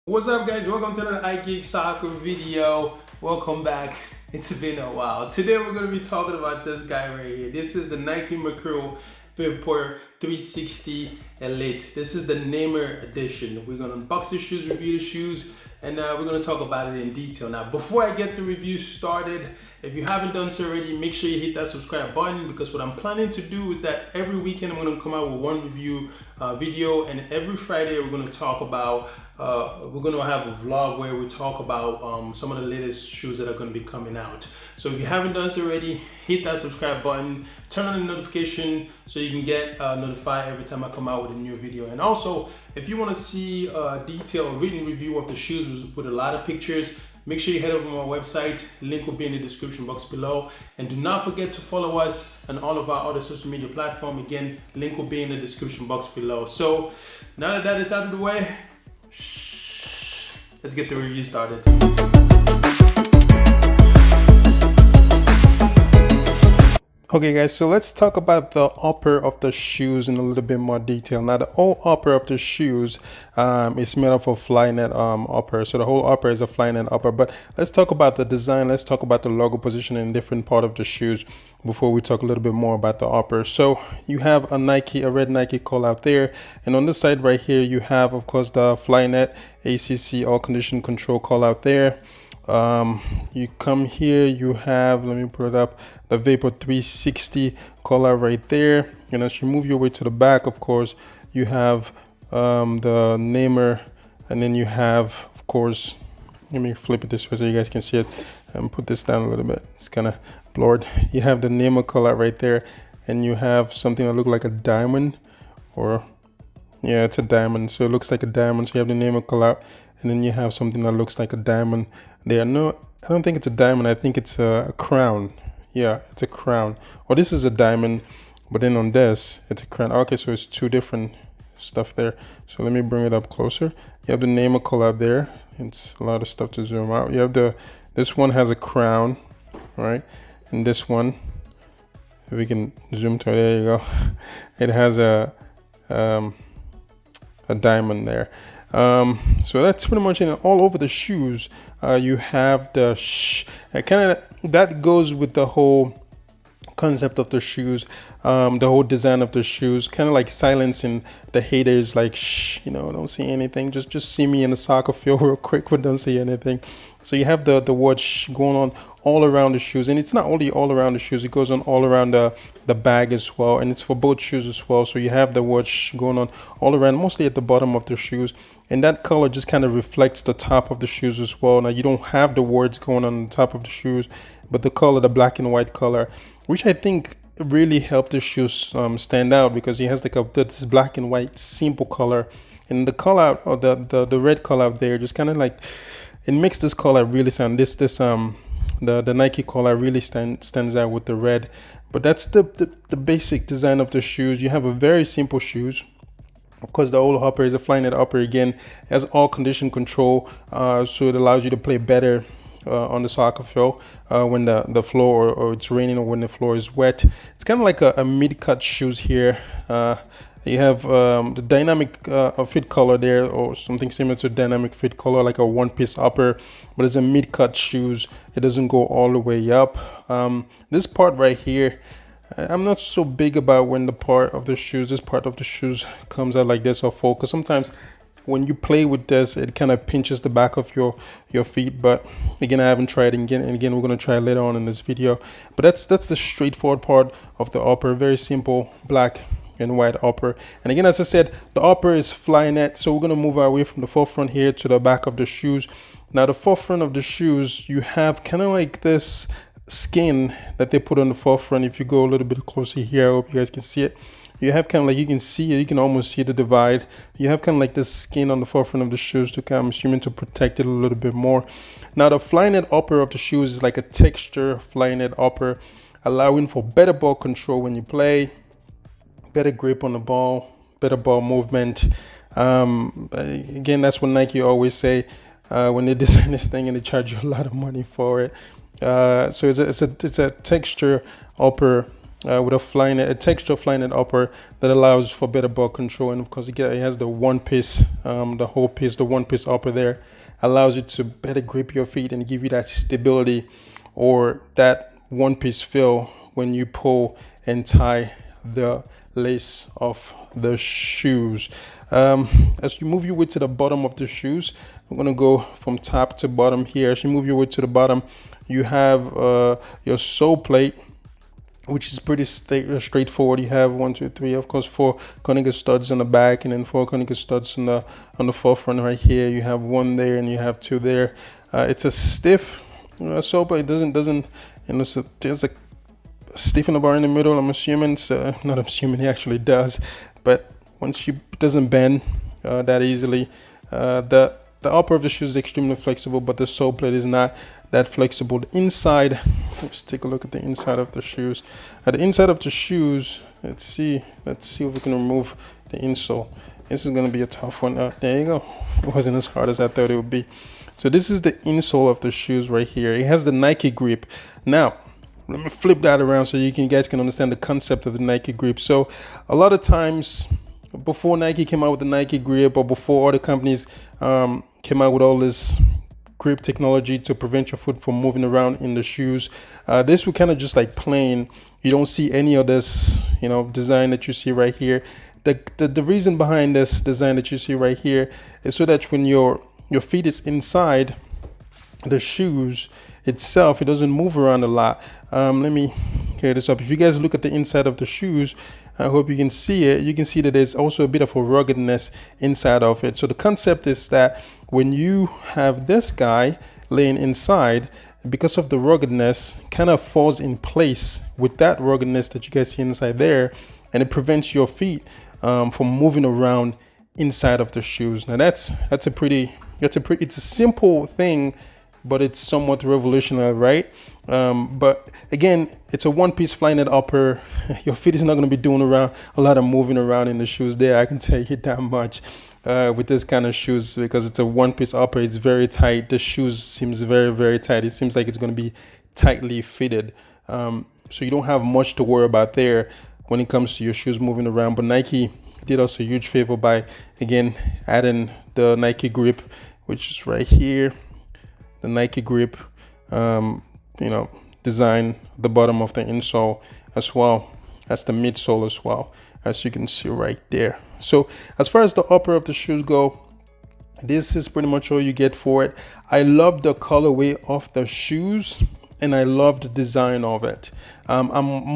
What's up, guys? Welcome to another iGeek Soccer video. Welcome back. It's been a while. Today we're going to be talking about this guy right here. This is the Nike Mercurial Vapor 360 Elite. This is the Neymar edition. We're going to unbox the shoes, review the shoes, and we're going to talk about it in detail. Now, before I get the review started, if you haven't done so already, make sure you hit that subscribe button, because what I'm planning to do is that every weekend I'm going to come out with one review video, and every Friday we're going to talk about we're going to have a vlog where we talk about some of the latest shoes that are going to be coming out. So if you haven't done so already, hit that subscribe button, turn on the notification so you can get notified every time I come out with a new video. And also, if you want to see a detailed written review of the shoes with a lot of pictures, make sure you head over to my website. Link will be in the description box below. And do not forget to follow us on all of our other social media platforms. Again, link will be in the description box below. So now that that is out of the way, let's get the review started. Okay guys, so let's talk about the upper of the shoes in a little bit more detail. Now the whole upper of the shoes is made of a Flyknit upper. So the whole upper is a Flyknit upper. But let's talk about the design. Let's talk about the logo position in different part of the shoes before we talk a little bit more about the upper. So you have a red Nike call out there. And on this side right here, you have, of course, the Flyknit ACC all condition control call out there. You come here, you have, let me put it up, the Vapor 360 collar right there. And as you move your way to the back, of course, you have the Neymar, and then you have, of course, let me flip it this way so you guys can see it and put this down a little bit. It's kind of blurred. You have the Neymar collar right there, and you have something that looks like a diamond, or yeah, it's a diamond. So it looks like a diamond. So you have the Neymar collar, and then you have something that looks like a diamond there. No, I don't think it's a diamond. I think it's a crown. Yeah, it's a crown. Or this is a diamond, but then on this, it's a crown. Okay, so it's two different stuff there. So let me bring it up closer. You have the Neymar collar there. It's a lot of stuff to zoom out. You have this one has a crown, right? And this one, if we can zoom to it, there you go. It has a diamond there. So that's pretty much in all over the shoes. You have the kind of that goes with the whole concept of the shoes, the whole design of the shoes, kind of like silencing the haters, like shh, you know, don't see anything, just see me in the soccer field real quick, but don't see anything. So you have the word shh going on all around the shoes, and it's not only all around the shoes, it goes on all around the bag as well, and it's for both shoes as well. So you have the word shh going on all around, mostly at the bottom of the shoes, and that color just kind of reflects the top of the shoes as well. Now you don't have the words going on the top of the shoes, but the color, the black and white color, which I think really helped the shoes stand out, because it has like this black and white simple color, and the color, or the red color out there, just kind of like, it makes this color really sound, the Nike color really stands out with the red. But that's the basic design of the shoes. You have a very simple shoes. Of course, the whole upper is a Flyknit upper. Again, it has all condition control, so it allows you to play better on the soccer field when the floor, or it's raining, or when the floor is wet. It's kind of like a mid-cut shoes here. You have the dynamic fit color there, or something similar to dynamic fit color, like a one-piece upper, but it's a mid-cut shoes. It doesn't go all the way up. This part right here, I'm not so big about when this part of the shoes comes out like this or full, because sometimes when you play with this, it kind of pinches the back of your feet. But again, I haven't tried it again, and again, we're going to try later on in this video. But that's the straightforward part of the upper. Very simple black and white upper. And again, as I said, the upper is Flyknit. So we're going to move away from the forefront here to the back of the shoes. Now the forefront of the shoes, you have kind of like this skin that they put on the forefront. If you go a little bit closer here, I hope you guys can see it. You have kind of like, you can see it, you can almost see the divide. You have kind of like this skin on the forefront of the shoes to kind of, I'm assuming, to protect it a little bit more. Now the Flyknit upper of the shoes is like a texture Flyknit upper, allowing for better ball control when you play, better grip on the ball, better ball movement. Again, that's what Nike always say when they design this thing, and they charge you a lot of money for it. So it's a texture upper with a texture Flyknit upper that allows for better ball control. And of course, it has the one piece, the whole piece, the one piece upper there allows you to better grip your feet and give you that stability or that one piece feel when you pull and tie the lace of the shoes. As you move your way to the bottom of the shoes, I'm gonna go from top to bottom here. As you move your way to the bottom, you have your sole plate, which is pretty straightforward. You have 1, 2, 3, of course, 4 conical studs on the back, and then 4 conical studs on the forefront right here. You have 1 there, and you have 2 there. It's a stiff sole plate. It doesn't, so there's a stiff in the bar in the middle. I'm assuming, so not assuming, it actually does, but once it doesn't bend that easily. The upper of the shoe is extremely flexible, but the sole plate is not that flexible. The inside, let's take a look at the inside of the shoes. At the inside of the shoes, let's see if we can remove the insole. This is going to be a tough one. There you go. It wasn't as hard as I thought it would be. So this is the insole of the shoes right here. It has the Nike grip. Now, let me flip that around so you guys can understand the concept of the Nike grip. So a lot of times, before Nike came out with the Nike grip, or before other companies came out with all this grip technology to prevent your foot from moving around in the shoes, this would kind of just like plain. You don't see any of this, design that you see right here. The reason behind this design that you see right here is so that when your feet is inside the shoes itself, it doesn't move around a lot. Let me clear this up. If you guys look at the inside of the shoes, I hope you can see it. You can see that there's also a bit of a ruggedness inside of it. So the concept is that when you have this guy laying inside, because of the ruggedness, kind of falls in place with that ruggedness that you guys see inside there, and it prevents your feet from moving around inside of the shoes. Now it's a simple thing, but it's somewhat revolutionary, right? But again, it's a one-piece Flyknit upper. Your feet is not going to be doing a lot of moving around in the shoes there, I can tell you that much, with this kind of shoes, because it's a one-piece upper. It's very tight. The shoes seems very, very tight. It seems like it's going to be tightly fitted, so you don't have much to worry about there when it comes to your shoes moving around. But Nike did us a huge favor by, again, adding the Nike grip, which is right here. The Nike grip, design the bottom of the insole as well as the midsole as well, as you can see right there. So as far as the upper of the shoes go, this is pretty much all you get for it. I love the colorway of the shoes, and I love the design of it. I'm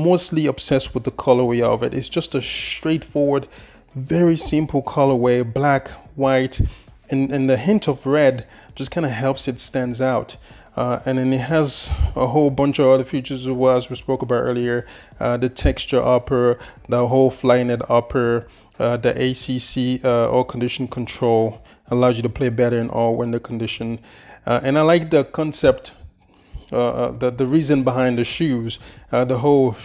mostly obsessed with the colorway of it. It's just a straightforward, very simple colorway, black, white, and the hint of red just kind of helps it stands out. And then it has a whole bunch of other features as well, as we spoke about earlier. The texture upper, the whole Flyknit upper, the ACC all condition control allows you to play better in all weather condition. And I like the concept, the reason behind the shoes, the whole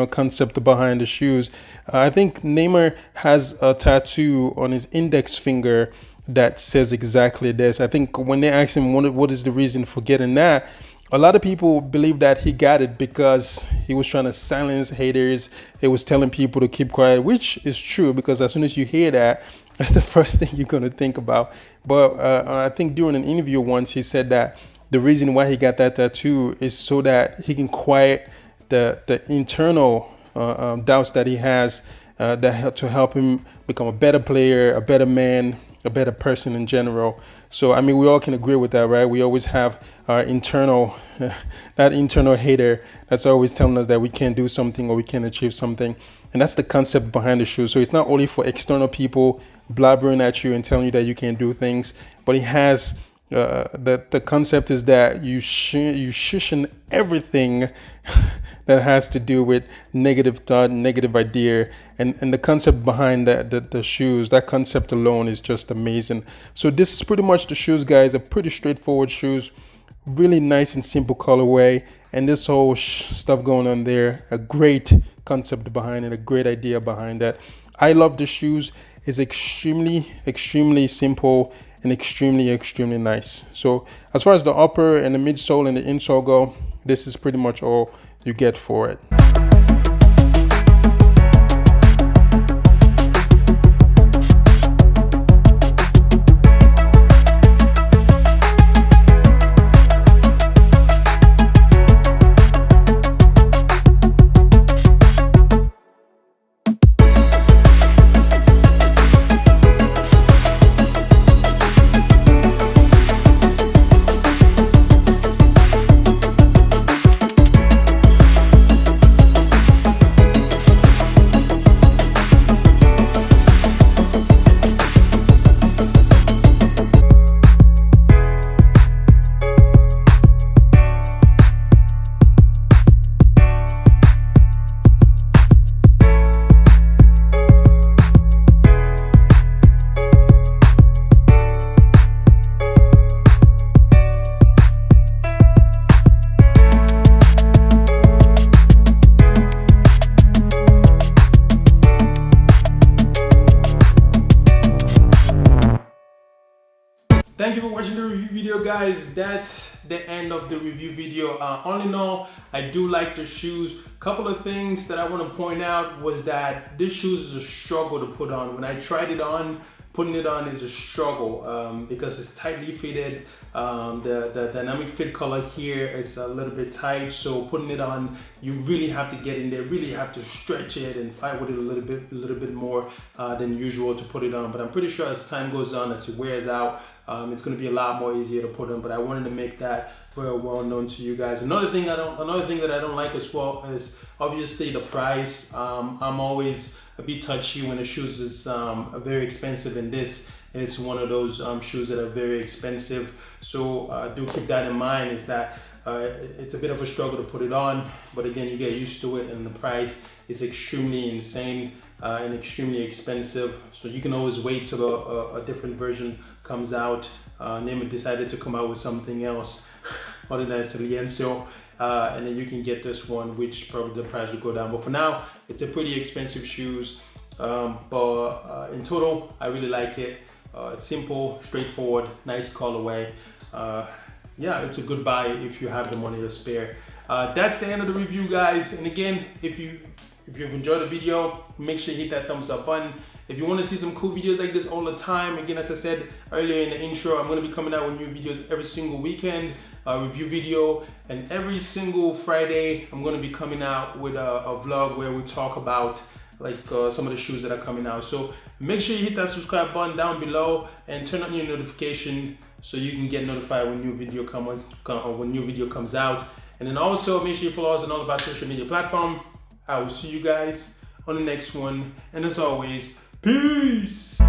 concept behind the shoes. I think Neymar has a tattoo on his index finger that says exactly this. I think when they asked him what is the reason for getting that, a lot of people believe that he got it because he was trying to silence haters. He was telling people to keep quiet, which is true, because as soon as you hear that, that's the first thing you're going to think about. But I think during an interview once, he said that the reason why he got that tattoo is so that he can quiet the internal doubts that he has, to help him become a better player, a better man, a better person in general. So I mean, we all can agree with that, right? We always have our internal that internal hater that's always telling us that we can't do something or we can't achieve something. And that's the concept behind the shoe. So it's not only for external people blabbering at you and telling you that you can't do things, but it has the concept is that you shushing everything that has to do with negative thought, negative idea, and the concept behind the shoes, that concept alone is just amazing. So this is pretty much the shoes, guys. A pretty straightforward shoes, really nice and simple colorway, and this whole stuff going on there, a great concept behind it, a great idea behind that. I love the shoes. It's extremely simple and extremely nice. So as far as the upper and the midsole and the insole go, this is pretty much all you get for it. for watching the review video, guys. That's the end of the review video. All in all, I do like the shoes. Couple of things that I want to point out was that this shoes is a struggle to put on. When I tried it on, putting it on is a struggle because it's tightly fitted. The dynamic fit color here is a little bit tight, so putting it on, you really have to get in there, really have to stretch it and fight with it a little bit more than usual to put it on. But I'm pretty sure as time goes on, as it wears out, it's going to be a lot more easier to put on. But I wanted to make that very well known to you guys. Another thing that I don't like as well is obviously the price. I'm always a bit touchy when the shoes is very expensive, and this is one of those shoes that are very expensive. So do keep that in mind, is that it's a bit of a struggle to put it on, but again, you get used to it, and the price is extremely insane and extremely expensive. So you can always wait till a different version comes out. Neymar decided to come out with something else other than Insole, and then you can get this one, which probably the price will go down. But for now, it's a pretty expensive shoes. But in total, I really like it. It's simple, straightforward, nice colorway. Yeah, it's a good buy if you have the money to spare. That's the end of the review, guys. And again, if you've enjoyed the video, make sure you hit that thumbs up button. If you want to see some cool videos like this all the time, again, as I said earlier in the intro, I'm going to be coming out with new videos every single weekend, review video, and every single Friday, I'm going to be coming out with a vlog where we talk about like some of the shoes that are coming out. So make sure you hit that subscribe button down below and turn on your notification so you can get notified when new video comes out. And then also make sure you follow us on all of our social media platforms. I will see you guys on the next one, and as always, peace.